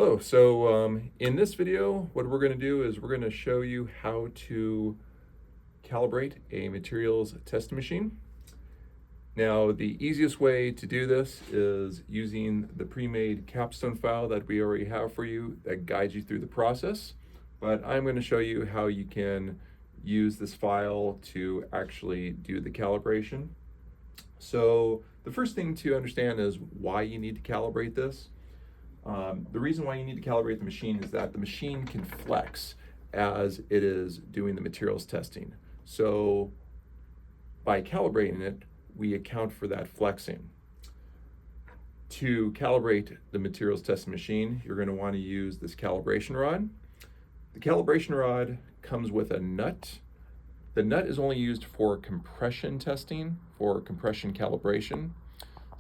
Hello, so in this video, what we're going to do is we're going to show you how to calibrate a materials test machine. Now, the easiest way to do this is using the pre-made capstone file that we already have for you that guides you through the process. But I'm going to show you how you can use this file to actually do the calibration. So the first thing to understand is why you need to calibrate this. The reason why you need to calibrate the machine is that the machine can flex as it is doing the materials testing. So by calibrating it, we account for that flexing. To calibrate the materials testing machine, you're going to want to use this calibration rod. The calibration rod comes with a nut. The nut is only used for compression testing, for compression calibration.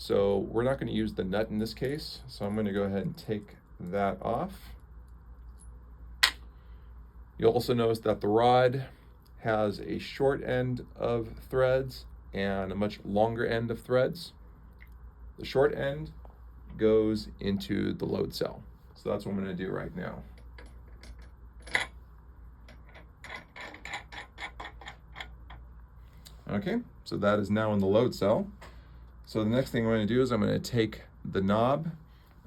So we're not going to use the nut in this case, so I'm going to go ahead and take that off. You'll also notice that the rod has a short end of threads and a much longer end of threads. The short end goes into the load cell. So that's what I'm going to do right now. Okay, so that is now in the load cell. So the next thing I'm going to do is I'm going to take the knob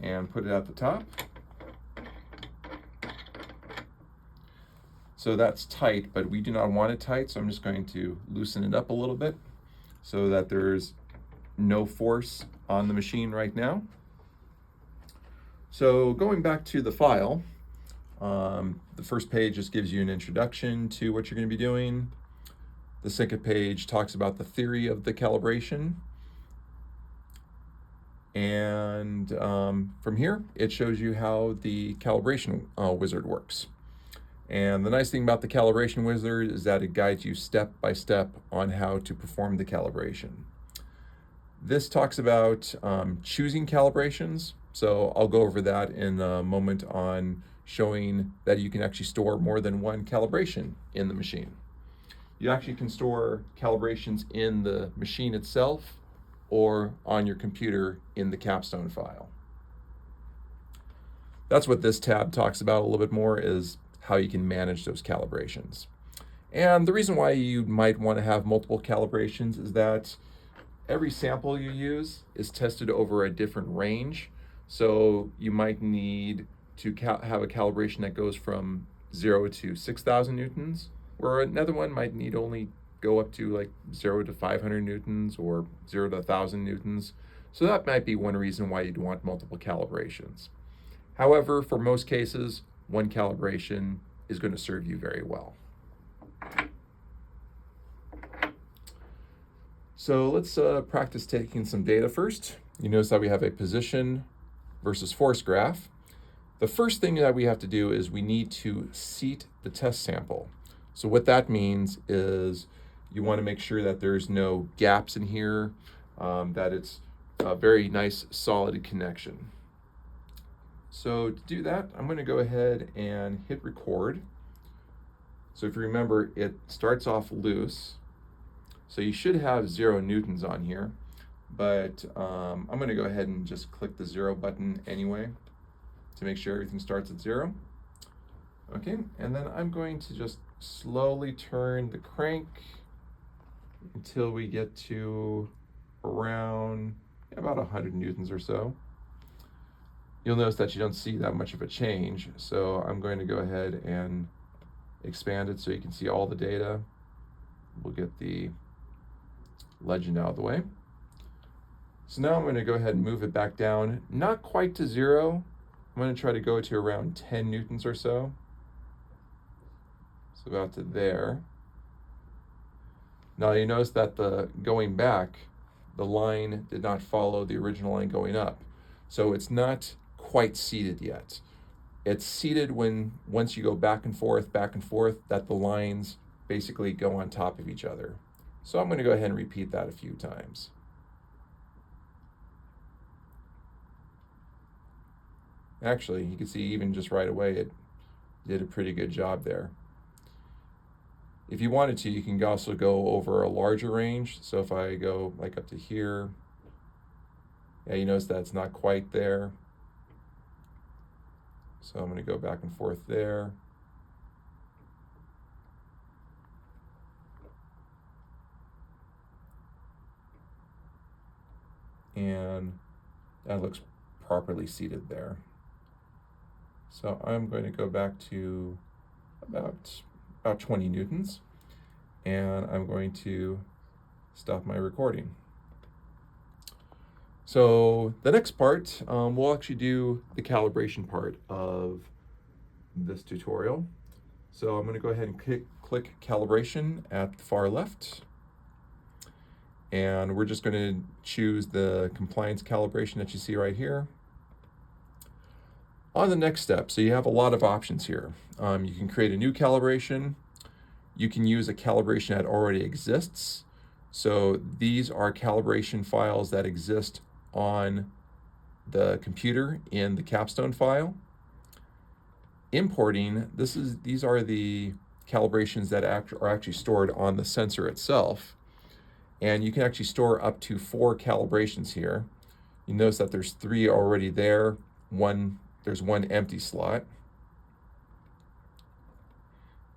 and put it at the top. So that's tight, but we do not want it tight, so I'm just going to loosen it up a little bit so that there's no force on the machine right now. So going back to the file, the first page just gives you an introduction to what you're going to be doing. The second page talks about the theory of the calibration. And from here, it shows you how the calibration wizard works. And the nice thing about the calibration wizard is that it guides you step by step on how to perform the calibration. This talks about choosing calibrations. So I'll go over that in a moment on showing that you can actually store more than one calibration in the machine. You actually can store calibrations in the machine itself or on your computer in the capstone file. That's what this tab talks about a little bit more, is how you can manage those calibrations. And the reason why you might want to have multiple calibrations is that every sample you use is tested over a different range. So you might need to have a calibration that goes from 0 to 6,000 newtons, or another one might need only go up to like 0 to 500 newtons or 0 to 1,000 newtons. So that might be one reason why you'd want multiple calibrations. However, for most cases, one calibration is going to serve you very well. So let's practice taking some data first. You notice that we have a position versus force graph. The first thing that we have to do is we need to seat the test sample. So what that means is you want to make sure that there's no gaps in here, that it's a very nice solid connection. So to do that, I'm going to go ahead and hit record. So if you remember, it starts off loose. So you should have 0 newtons on here, but I'm going to go ahead and just click the 0 button anyway to make sure everything starts at 0. Okay, and then I'm going to just slowly turn the crank until we get to around about 100 newtons or so. You'll notice that you don't see that much of a change, so I'm going to go ahead and expand it so you can see all the data. We'll get the legend out of the way. So now I'm going to go ahead and move it back down, not quite to 0. I'm going to try to go to around 10 newtons or so. So about to there. Now you notice that the going back, the line did not follow the original line going up. So it's not quite seated yet. It's seated once you go back and forth, that the lines basically go on top of each other. So I'm going to go ahead and repeat that a few times. Actually, you can see even just right away, it did a pretty good job there. If you wanted to, you can also go over a larger range. So if I go like up to here, yeah, you notice that it's not quite there. So I'm going to go back and forth there. And that looks properly seated there. So I'm going to go back to about 20 newtons, and I'm going to stop my recording. So the next part, we'll actually do the calibration part of this tutorial. So I'm going to go ahead and click calibration at the far left. And we're just going to choose the compliance calibration that you see right here. On the next step, so you have a lot of options here. You can create a new calibration. You can use a calibration that already exists. So these are calibration files that exist on the computer in the Capstone file. Importing, these are the calibrations that are actually stored on the sensor itself. And you can actually store up to 4 calibrations here. You notice that there's 3 already there. There's one empty slot.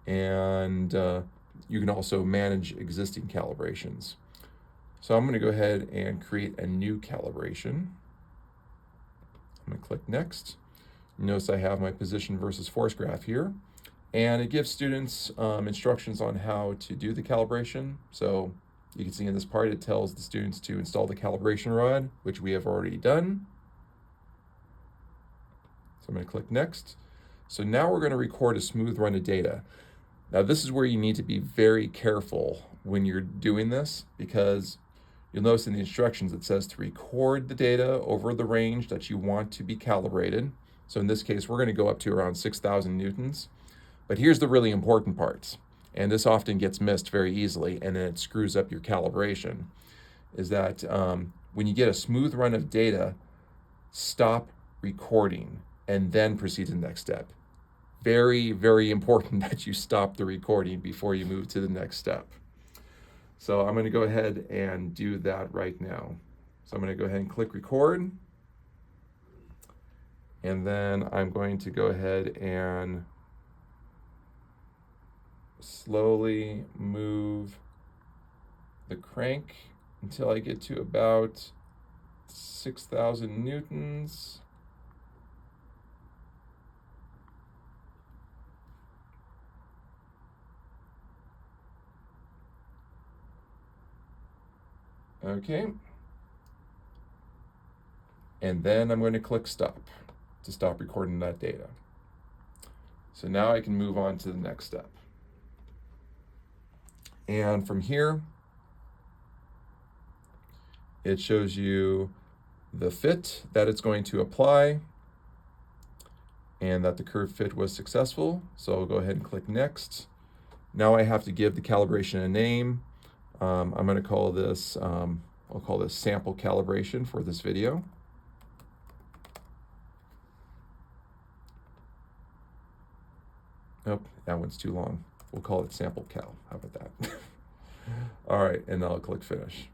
And you can also manage existing calibrations. So I'm going to go ahead and create a new calibration. I'm going to click next. Notice I have my position versus force graph here. And it gives students instructions on how to do the calibration. So you can see in this part, it tells the students to install the calibration rod, which we have already done. So I'm going to click next. So now we're going to record a smooth run of data. Now this is where you need to be very careful when you're doing this, because you'll notice in the instructions it says to record the data over the range that you want to be calibrated. So in this case, we're going to go up to around 6,000 newtons. But here's the really important part, and this often gets missed very easily, and then it screws up your calibration, is that when you get a smooth run of data, stop recording and then proceed to the next step. Very, very important that you stop the recording before you move to the next step. So I'm going to go ahead and do that right now. So I'm going to go ahead and click record. And then I'm going to go ahead and slowly move the crank until I get to about 6,000 newtons. Okay. And then I'm going to click stop to stop recording that data. So now I can move on to the next step. And from here, it shows you the fit that it's going to apply and that the curve fit was successful. So I'll go ahead and click next. Now I have to give the calibration a name. I'm going to call this, I'll call this sample calibration for this video. Nope, that one's too long. We'll call it sample cal. How about that? All right, and I'll click finish.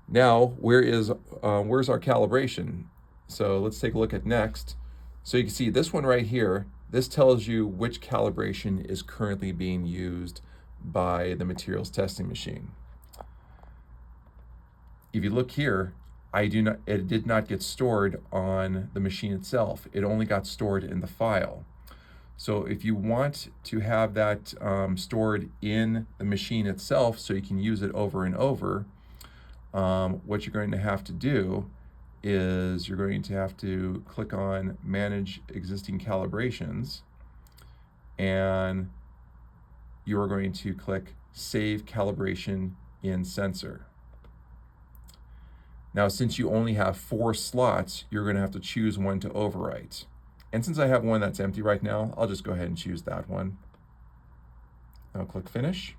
Now, where's our calibration? So let's take a look at next. So you can see this one right here. This tells you which calibration is currently being used by the materials testing machine. If you look here, it did not get stored on the machine itself. It only got stored in the file. So if you want to have that stored in the machine itself so you can use it over and over, what you're going to have to do is you're going to have to click on Manage Existing Calibrations, and you are going to click Save Calibration in Sensor. Now, since you only have 4 slots, you're going to have to choose one to overwrite. And since I have one that's empty right now, I'll just go ahead and choose that one. I'll click Finish.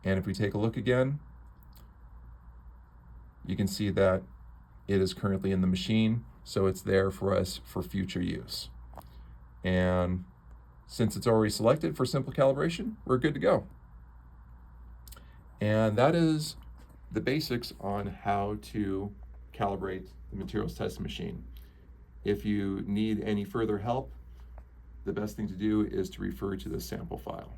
And if we take a look again, you can see that it is currently in the machine, so it's there for us for future use. And since it's already selected for simple calibration, we're good to go. And that is the basics on how to calibrate the materials testing machine. If you need any further help, the best thing to do is to refer to the sample file.